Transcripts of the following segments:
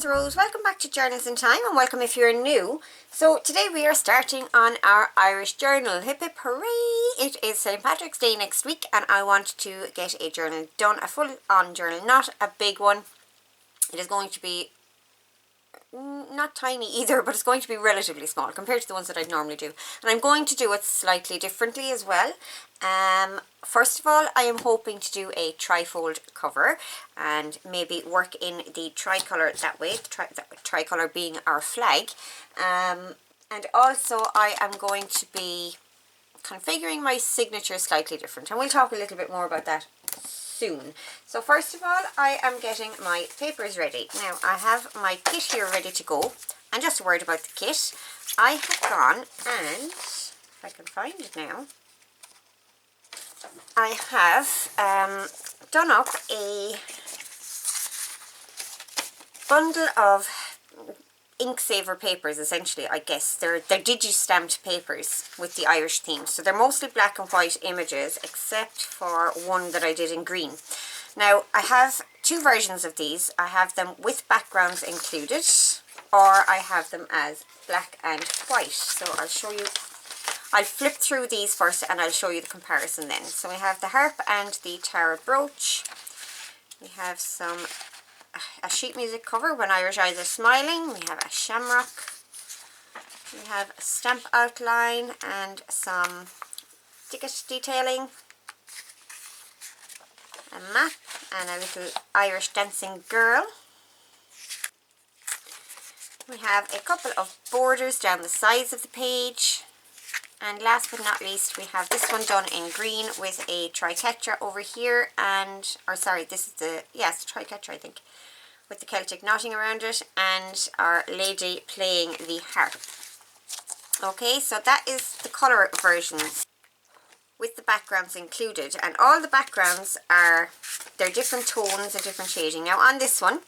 Rose. Welcome back to Journals in Time, and welcome if you're new. So today we are starting on our Irish journal. Hip hip hooray! It is St. Patrick's Day next week and I want to get a journal done, a full-on journal, not a big one. It is going to be not tiny either, but it's going to be relatively small compared to the ones that I'd normally do. And I'm going to do it slightly differently as well. First of all, I am hoping to do a trifold cover and maybe work in the tricolour that way, the tricolour being our flag. And also I am going to be configuring my signature slightly different, and we'll talk a little bit more about that soon. So first of all, I am getting my papers ready. Now I have my kit here ready to go, and just a word about the kit. I have gone and, if I can find it now, I have done up a bundle of ink saver papers, essentially. I guess they're digi-stamped papers with the Irish theme. So they're mostly black and white images, except for one that I did in green. Now I have two versions of these. I have them with backgrounds included, or I have them as black and white. So I'll show you. I'll flip through these first and I'll show you the comparison then. So we have the harp and the Tara brooch. We have a sheet music cover, When Irish Eyes Are Smiling. We have a shamrock. We have a stamp outline and some ticket detailing. A map and a little Irish dancing girl. We have a couple of borders down the sides of the page. And last but not least, we have this one done in green with a triquetra over here, and, or sorry, this is the, yes, triquetra I think, with the Celtic knotting around it, and our lady playing the harp. Okay, so that is the colour versions with the backgrounds included, and all the backgrounds are, they're different tones and different shading. Now on this one,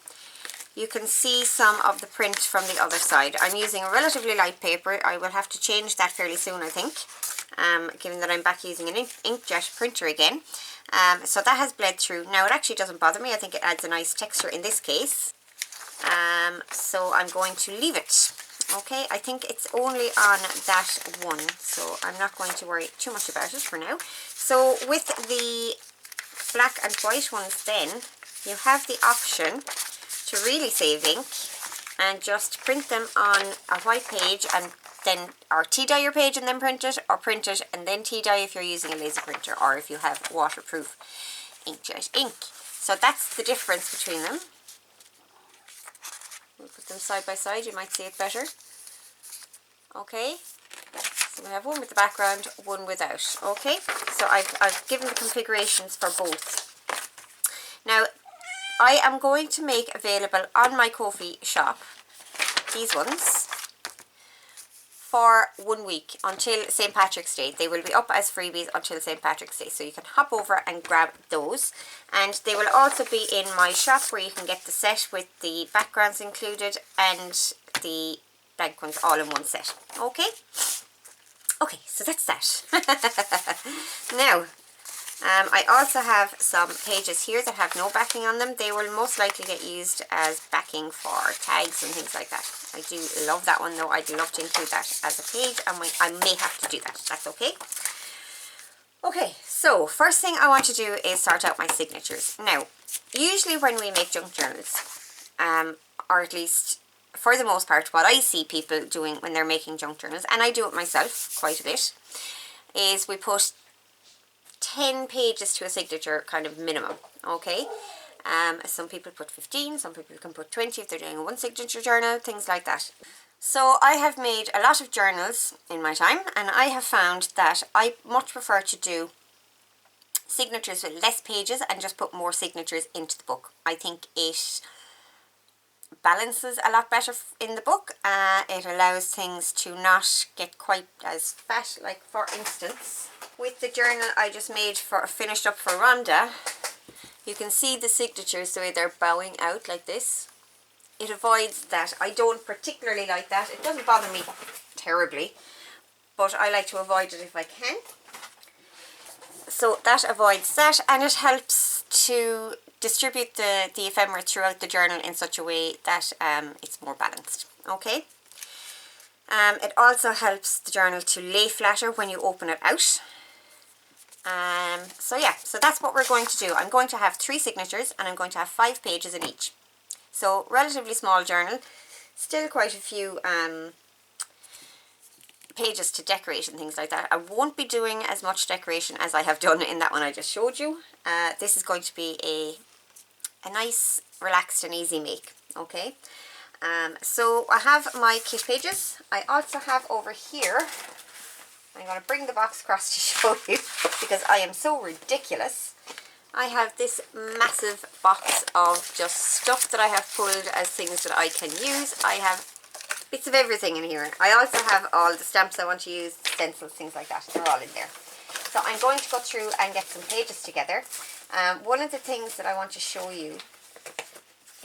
you can see some of the print from the other side. I'm using a relatively light paper. I will have to change that fairly soon, I think, given that I'm back using an inkjet printer again. So that has bled through. Now it actually doesn't bother me. I think it adds a nice texture in this case. So I'm going to leave it. Okay, I think it's only on that one, so I'm not going to worry too much about it for now. So with the black and white ones then, you have the option to really save ink and just print them on a white page and then, or tea dye your page and then print it, or print it and then tea dye if you're using a laser printer, or if you have waterproof inkjet ink. So that's the difference between them. We'll put them side by side, you might see it better. Okay, so we have one with the background, one without. Okay, so I've given the configurations for both. Now I am going to make available on my Ko-fi shop these ones for 1 week until St. Patrick's Day. They will be up as freebies until St. Patrick's Day, so you can hop over and grab those. And they will also be in my shop, where you can get the set with the backgrounds included and the blank ones all in one set. Okay? Okay, so that's that. Now, I also have some pages here that have no backing on them. They will most likely get used as backing for tags and things like that. I do love that one though. I'd love to include that as a page, and I may have to do that. That's okay. Okay, so first thing I want to do is sort out my signatures. Now, usually when we make junk journals, or at least for the most part what I see people doing when they're making junk journals, and I do it myself quite a bit, is we put 10 pages to a signature kind of minimum. Okay, some people put 15, some people can put 20 if they're doing a one signature journal, things like that. So I have made a lot of journals in my time, and I have found that I much prefer to do signatures with less pages and just put more signatures into the book. I think it balances a lot better in the book. It allows things to not get quite as fat. Like for instance, with the journal I just made finished up for Rhonda, you can see the signatures the way they're bowing out like this. It avoids that. I don't particularly like that. It doesn't bother me terribly, but I like to avoid it if I can. So that avoids that, and it helps to distribute the ephemera throughout the journal in such a way that it's more balanced. Okay. It also helps the journal to lay flatter when you open it out. So yeah, so that's what we're going to do. I'm going to have 3 signatures and I'm going to have 5 pages in each. So relatively small journal, still quite a few pages to decorate and things like that. I won't be doing as much decoration as I have done in that one I just showed you. This is going to be a nice, relaxed and easy make. Okay. So I have my kit pages. I also have over here, I'm going to bring the box across to show you because I am so ridiculous. I have this massive box of just stuff that I have pulled as things that I can use. I have bits of everything in here. I also have all the stamps I want to use, stencils, things like that. They're all in there. So I'm going to go through and get some pages together. One of the things that I want to show you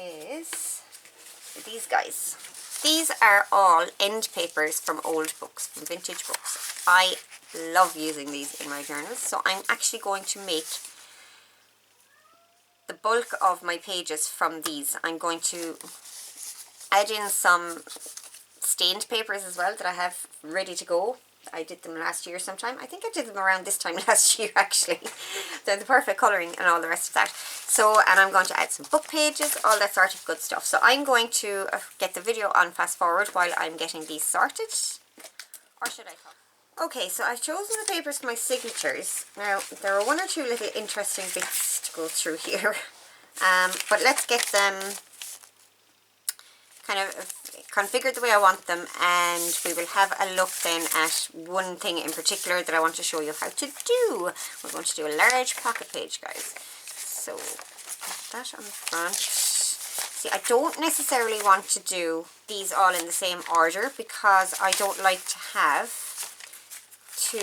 is these guys. These are all end papers from old books, from vintage books. I love using these in my journals. So I'm actually going to make the bulk of my pages from these. I'm going to add in some stained papers as well that I have ready to go. I did them last year sometime. I think I did them around this time last year actually. They're the perfect colouring and all the rest of that. So, and I'm going to add some book pages, all that sort of good stuff. So I'm going to get the video on fast forward while I'm getting these sorted. Or should I talk? Okay, so I've chosen the papers for my signatures. Now, there are 1 or 2 little interesting bits to go through here. But let's get them kind of configured the way I want them, and we will have a look then at one thing in particular that I want to show you how to do. We're going to do a large pocket page, guys. So, put that on the front. See, I don't necessarily want to do these all in the same order because I don't like to have 2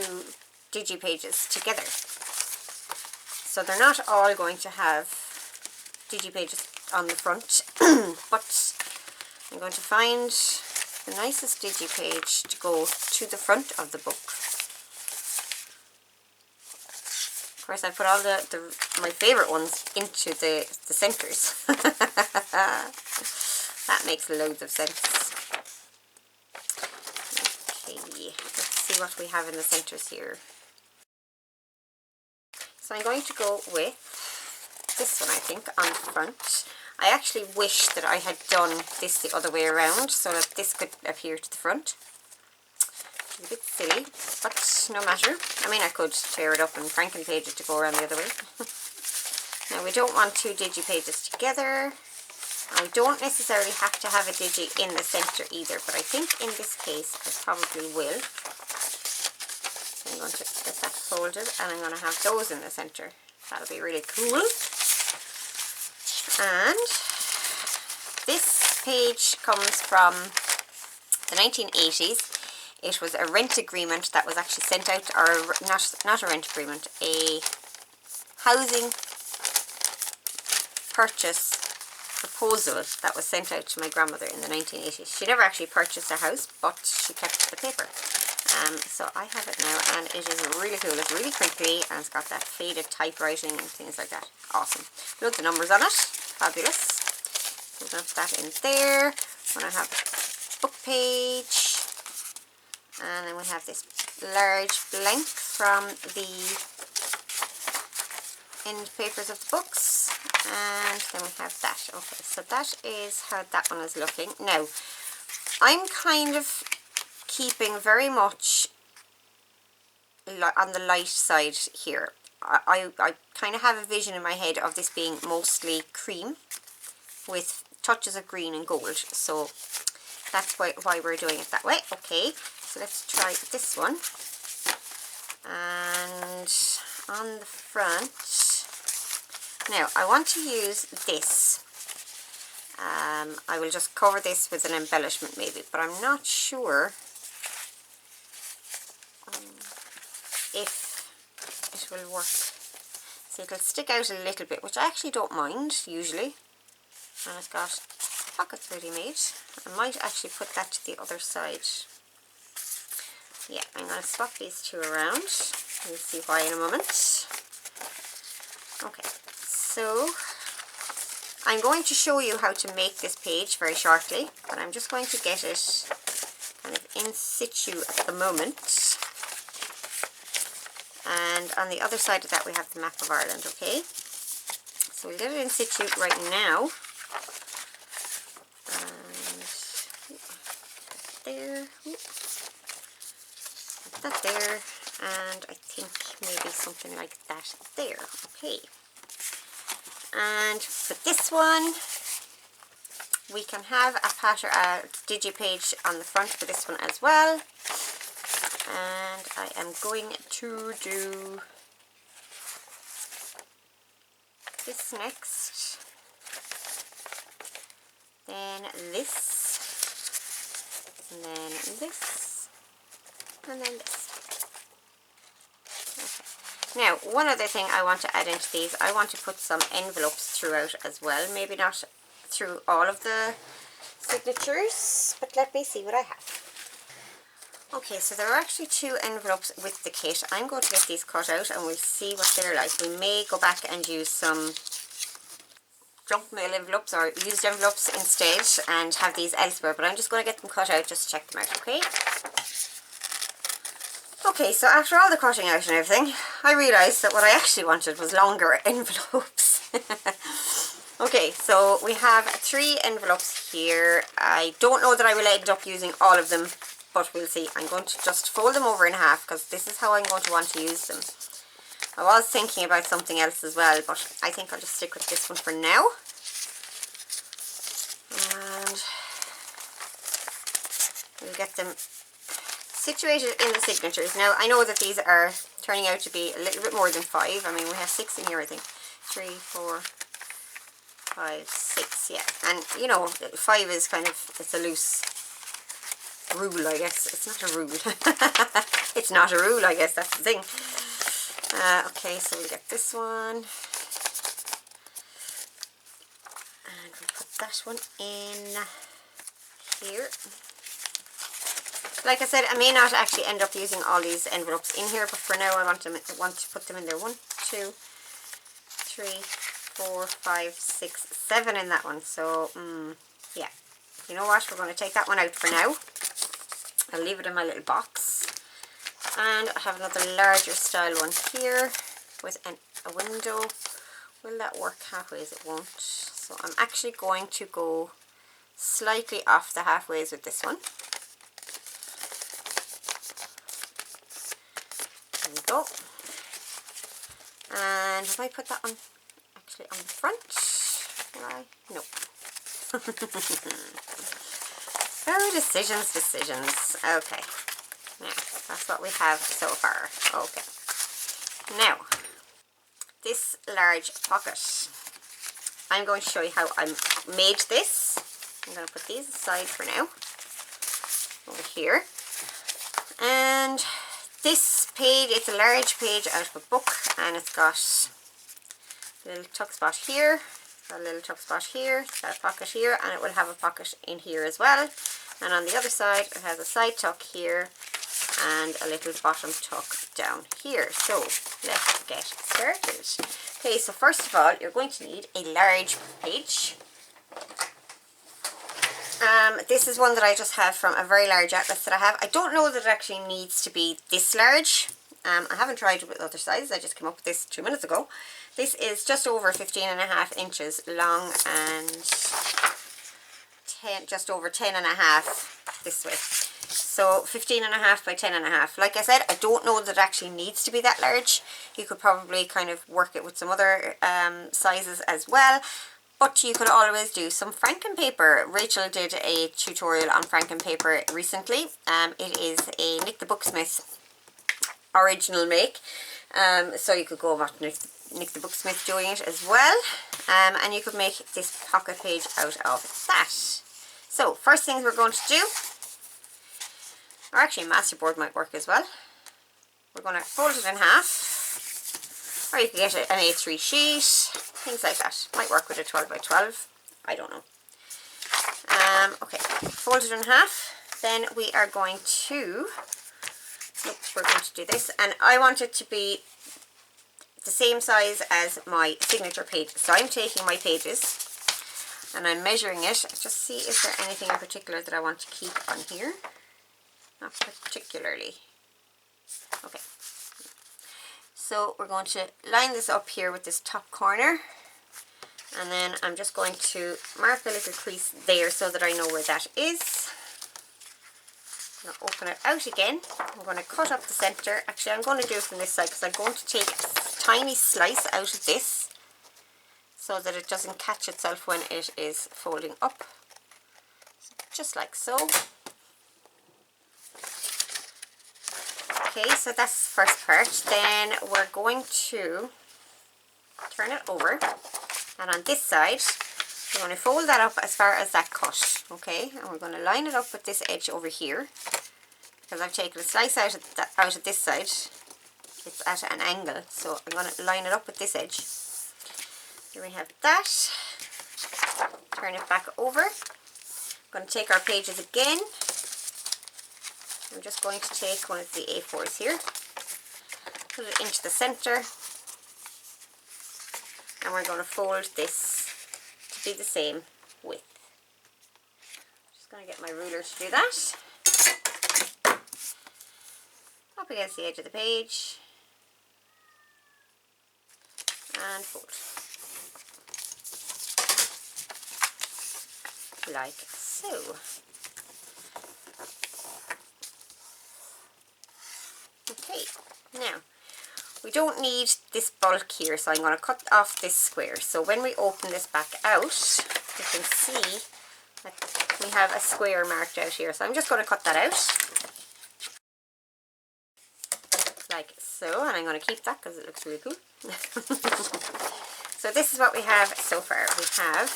digipages together. So they're not all going to have digipages on the front, but I'm going to find the nicest digipage to go to the front of the book. Of course, I put all my favourite ones into the centres. That makes loads of sense. Okay, let's see what we have in the centres here. So I'm going to go with this one, I think, on the front. I actually wish that I had done this the other way around so that this could appear to the front. It's a bit silly, but no matter. I mean, I could tear it up and Frankenpage it to go around the other way. Now, we don't want 2 digipages together. I don't necessarily have to have a digi in the centre either, but I think in this case I probably will. So I'm going to get that folded and I'm going to have those in the centre. That'll be really cool. And this page comes from the 1980s. It was a rent agreement that was actually sent out, or not a rent agreement, a housing purchase proposal that was sent out to my grandmother in the 1980s. She never actually purchased a house, but she kept the paper. So I have it now, and it is really cool. It's really crinkly, and it's got that faded typewriting and things like that. Awesome. Loads of numbers on it. Fabulous. So I'm going to put that in there. When I have a book page, and then we have this large blank from the end papers of the books, and then we have that. Okay, so that is how that one is looking. Now, I'm kind of keeping very much on the light side here. I kind of have a vision in my head of this being mostly cream with touches of green and gold, so that's why we're doing it that way. Okay, so let's try this one. And on the front, now I want to use this. I will just cover this with an embellishment maybe, but I'm not sure if it will work. So it'll stick out a little bit, which I actually don't mind usually. And it's got pockets ready made. I might actually put that to the other side. Yeah, I'm going to swap these 2 around. You'll see why in a moment. Okay, so I'm going to show you how to make this page very shortly, but I'm just going to get it kind of in situ at the moment. And on the other side of that we have the map of Ireland, okay? So we'll get it in situ right now. And there, put that there, and I think maybe something like that there, okay. And for this one, we can have a digipage on the front for this one as well. And I am going to do this next, then this, and then this, and then this. Okay. Now, one other thing I want to add into these, I want to put some envelopes throughout as well. Maybe not through all of the signatures, but let me see what I have. Okay, so there are actually 2 envelopes with the kit. I'm going to get these cut out and we'll see what they're like. We may go back and use some junk mail envelopes or used envelopes instead and have these elsewhere, but I'm just going to get them cut out just to check them out, okay? Okay, so after all the cutting out and everything, I realised that what I actually wanted was longer envelopes. Okay, so we have 3 envelopes here. I don't know that I will end up using all of them, but we'll see. I'm going to just fold them over in half because this is how I'm going to want to use them. I was thinking about something else as well, but I think I'll just stick with this one for now. And we'll get them situated in the signatures. Now, I know that these are turning out to be a little bit more than 5. I mean, we have 6 in here, I think. 3, 4, 5, 6, yeah. And, you know, 5 is kind of, it's a loose rule, I guess. It's not a rule. It's not a rule, I guess, that's the thing. Okay, so we'll get this one. And we'll put that one in here. Like I said, I may not actually end up using all these envelopes in here, but for now I want to put them in there. 1, 2, 3, 4, 5, 6, 7 in that one. So, yeah. You know what? We're going to take that one out for now. I'll leave it in my little box. And I have another larger style one here with a window. Will that work halfways? It won't. So I'm actually going to go slightly off the halfways with this one. There we go. And if I put that one actually on the front, will I? No. Oh, decisions. Okay. Now, that's what we have so far. Okay. Now, this large pocket. I'm going to show you how I made this. I'm going to put these aside for now. Over here. And this page, it's a large page out of a book, and it's got a little tuck spot here, got a little tuck spot here, it's got a pocket here, and it will have a pocket in here as well. And on the other side, it has a side tuck here and a little bottom tuck down here. So let's get started. Okay, so first of all, you're going to need a large page. This is one that I just have from a very large atlas that I have. I don't know that it actually needs to be this large. I haven't tried it with other sizes. I just came up with this 2 minutes ago. This is just over 15.5 inches long and just over 10.5 this way. So 15.5 by 10.5. Like I said, I don't know that it actually needs to be that large. You could probably kind of work it with some other sizes as well. But you could always do some franken paper. Rachel did a tutorial on franken paper recently. It is a Nick the Booksmith original make. So you could go about Nick the Booksmith doing it as well. And you could make this pocket page out of that. So first things we're going to do, or actually a masterboard might work as well. We're going to fold it in half. Or you can get an A3 sheet, things like that. Might work with a 12 by 12, I don't know. Okay, fold it in half. Then we are going to, we're going to do this. And I want it to be the same size as my signature page. So I'm taking my pages and I'm measuring it. Just see, is there anything in particular that I want to keep on here? Not particularly. Okay. So we're going to line this up here with this top corner, and then I'm just going to mark a little crease there so that I know where that is. I'm going to open it out again. I'm going to cut up the center. Actually, I'm going to do it from this side because I'm going to take a tiny slice out of this so that it doesn't catch itself when it is folding up. So just like so. Okay, so that's the first part. Then we're going to turn it over, and on this side we're going to fold that up as far as that cut. Okay, and we're going to line it up with this edge over here, because I've taken a slice out of this side. It's at an angle, so I'm going to line it up with this edge. Here we have that. Turn it back over. I'm going to take our pages again. I'm just going to take one of the A4s here, put it into the center, and we're going to fold this to be the same width. Just going to get my ruler to do that. Up against the edge of the page, and fold. Like so. Okay, now we don't need this bulk here, so I'm going to cut off this square. So when we open this back out, you can see that we have a square marked out here. So I'm just going to cut that out, like so, and I'm going to keep that because it looks really cool. So this is what we have so far. We have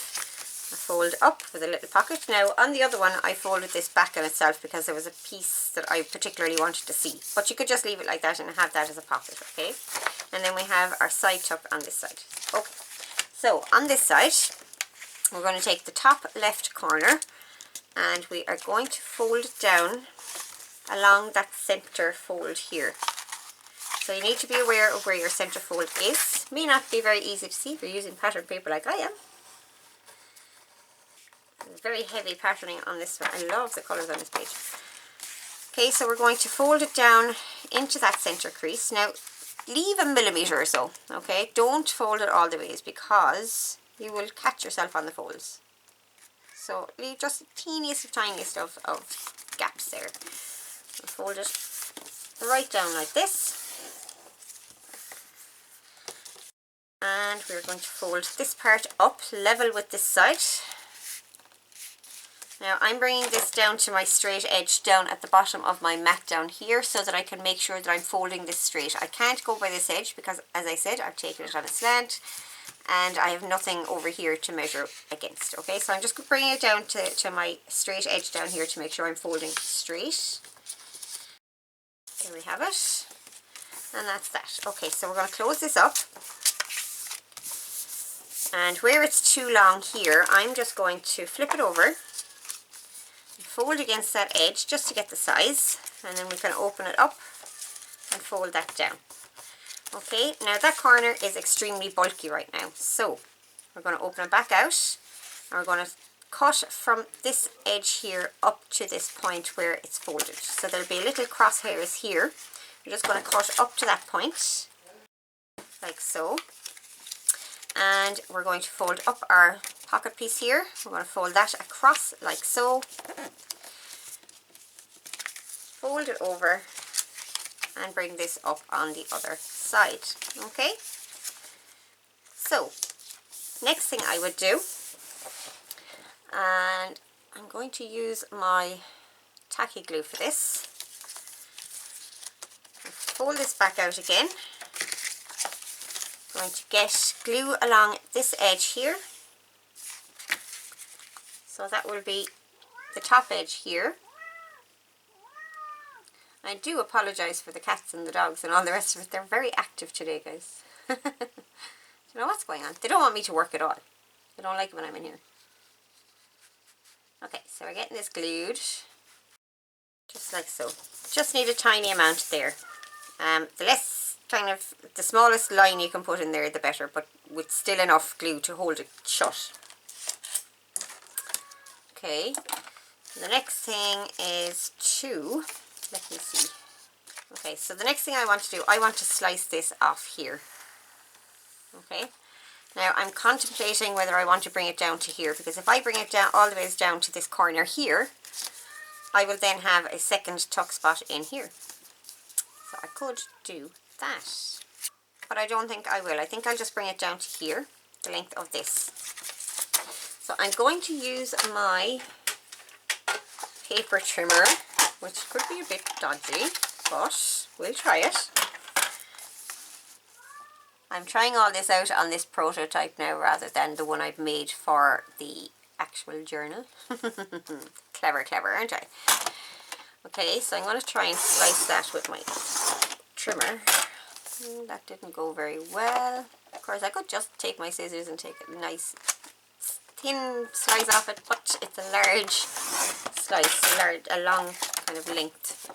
a fold up with a little pocket. Now on the other one I folded this back on itself because there was a piece that I particularly wanted to see, but you could just leave it like that and have that as a pocket. Okay, and then we have our side tuck on this side. Okay, so on this side we're going to take the top left corner and we are going to fold it down along that center fold here. So you need to be aware of where your center fold is. May not be very easy to see if you're using pattern paper like I am. Very heavy patterning on this one. I love the colours on this page. Okay, so we're going to fold it down into that centre crease. Now, leave a millimetre or so, okay? Don't fold it all the ways because you will catch yourself on the folds. So, leave just the teeniest, tiniest of gaps there. We'll fold it right down like this. And we're going to fold this part up level with this side. Now I'm bringing this down to my straight edge down at the bottom of my mat down here so that I can make sure that I'm folding this straight. I can't go by this edge because, as I said, I've taken it on a slant and I have nothing over here to measure against. Okay, so I'm just bringing it down to my straight edge down here to make sure I'm folding straight. There we have it. And that's that. Okay, so we're going to close this up. And where it's too long here, I'm just going to flip it over. Fold against that edge just to get the size, and then we can open it up and fold that down. Okay, now that corner is extremely bulky right now, so we're going to open it back out and we're going to cut from this edge here up to this point where it's folded. So there'll be little crosshairs here. We're just going to cut up to that point like so, and we're going to fold up our pocket piece here. We're going to fold that across like so, fold it over and bring this up on the other side. Okay, so next thing I would do, and I'm going to use my tacky glue for this. Fold this back out again. I'm going to get glue along this edge here. So that will be the top edge here. I do apologise for the cats and the dogs and all the rest of it. They're very active today, guys. Do you know what's going on? They don't want me to work at all. They don't like it when I'm in here. Okay, so we're getting this glued. Just like so. Just need a tiny amount there. The smallest line you can put in there, the better, but with still enough glue to hold it shut. Okay, the next thing is to, let me see. Okay, so the next thing I want to do, I want to slice this off here. Okay, now I'm contemplating whether I want to bring it down to here, because if I bring it down all the way down to this corner here, I will then have a second tuck spot in here. So I could do that, but I don't think I will. I think I'll just bring it down to here, the length of this. So I'm going to use my paper trimmer, which could be a bit dodgy, but we'll try it. I'm trying all this out on this prototype now rather than the one I've made for the actual journal. Clever, clever, aren't I? Okay, so I'm going to try and slice that with my trimmer. That didn't go very well. Of course, I could just take my scissors and take a nice thin slice off it, but it's a large slice, a long kind of length.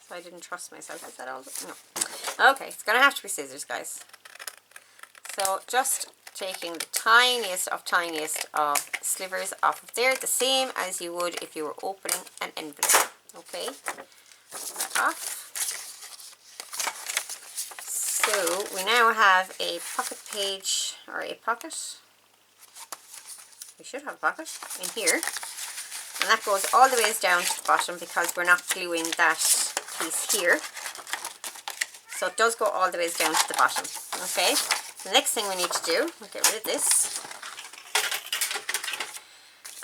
So I didn't trust myself. Is that all? No. Okay, it's going to have to be scissors, guys. So just taking the tiniest of slivers off of there, the same as you would if you were opening an envelope. Okay, that off. So we now have a pocket page, or a pocket. We should have a pocket in here. And that goes all the ways down to the bottom because we're not gluing that piece here. So it does go all the ways down to the bottom. Okay. The next thing we need to do, we'll get rid of this,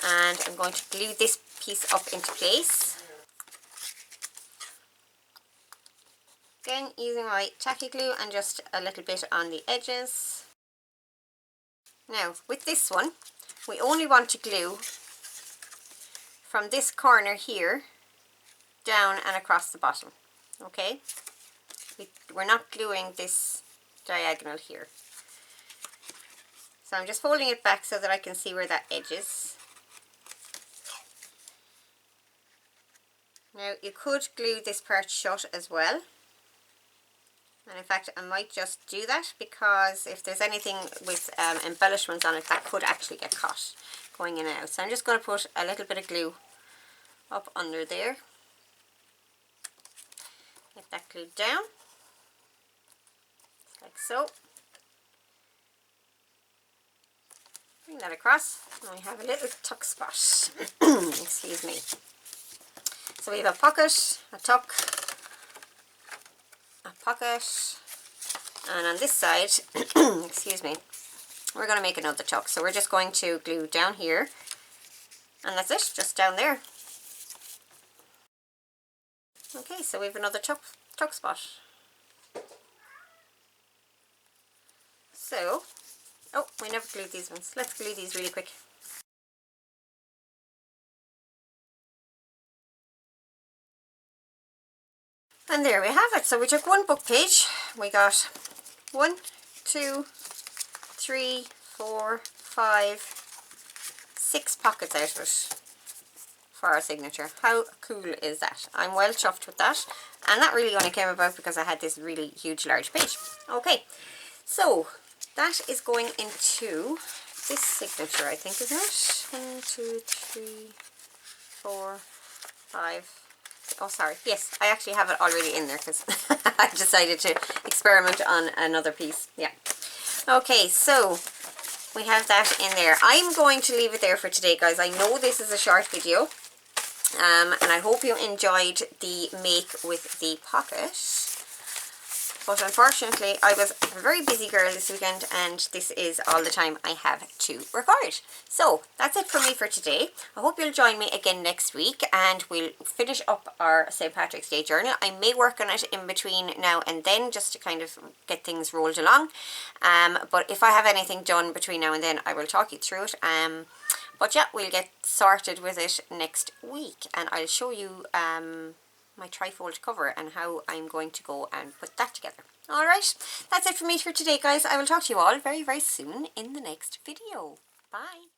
and I'm going to glue this piece up into place. Again, using my tacky glue and just a little bit on the edges. Now, with this one, we only want to glue from this corner here down and across the bottom. Okay? We're not gluing this diagonal here. So I'm just folding it back so that I can see where that edge is. Now you could glue this part shut as well. And in fact I might just do that because if there's anything with embellishments on it that could actually get caught going in and out. So I'm just going to put a little bit of glue up under there. Get that glued down. Like so. Bring that across, and we have a little tuck spot. Excuse me. So we have a pocket, a tuck, a pocket, and on this side, excuse me, we're going to make another tuck. So we're just going to glue down here, and that's it, just down there. Okay, so we have another tuck spot. So, oh, we never glued these ones. Let's glue these really quick. And there we have it. So we took one book page. We got 1, 2, 3, 4, 5, 6 pockets out of it for our signature. How cool is that? I'm well chuffed with that. And that really only came about because I had this really huge large page. Okay, so that is going into this signature, I think, isn't it? 1, 2, 3, 4, 5. Oh, sorry. Yes, I actually have it already in there because I decided to experiment on another piece. Yeah. Okay, so we have that in there. I'm going to leave it there for today, guys. I know this is a short video. And I hope you enjoyed the make with the pocket. But unfortunately, I was a very busy girl this weekend and this is all the time I have to record. So that's it for me for today. I hope you'll join me again next week and we'll finish up our St. Patrick's Day journal. I may work on it in between now and then just to kind of get things rolled along. But if I have anything done between now and then, I will talk you through it. But yeah, we'll get sorted with it next week and I'll show you my trifold cover and how I'm going to go and put that together. Alright, that's it for me for today, guys. I will talk to you all very, very soon in the next video. Bye.